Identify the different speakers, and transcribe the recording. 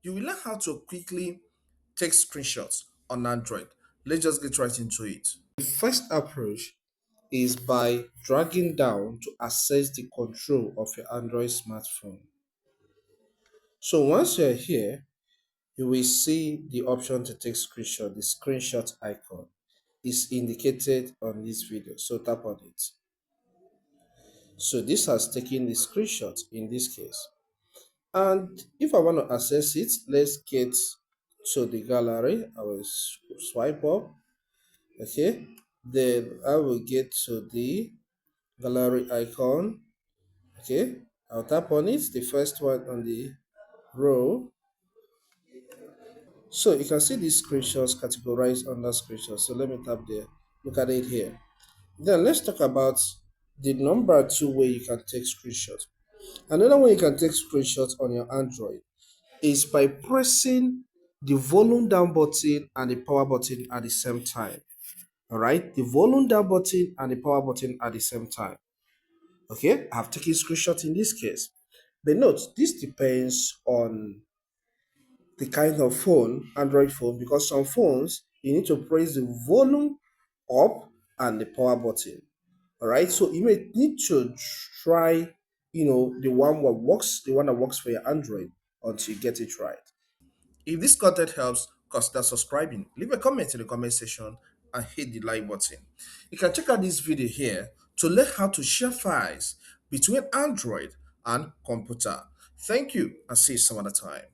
Speaker 1: you will learn how to quickly take screenshots on Android. Let's just get right into it. The first approach is by dragging down to access the control of your Android smartphone. So once you're here, you will see the option to take screenshot. The screenshot icon is indicated on this video. So tap on it. So this has taken the screenshot in this case. And if I want to access it, let's get to the gallery. I will swipe up. Okay. Then I will get to the gallery icon. Okay. I'll tap on it, the first one on the row. So you can see these screenshots categorized under screenshots. So let me tap there. Look at it here. Then let's talk about the number two way you can take screenshots. Another way you can take screenshots on your Android is by pressing the volume down button and the power button at the same time. All right, the volume down button and the power button at the same time. Okay, I've taken screenshot in this case. But note, this depends on the kind of phone, Android phone, because some phones you need to press the volume up and the power button. All right, so you may need to try, the one that works for your Android until you get it right. If this content helps, consider subscribing. Leave a comment in the comment section and hit the like button. You can check out this video here to learn how to share files between Android and computer. Thank you and see you some other time.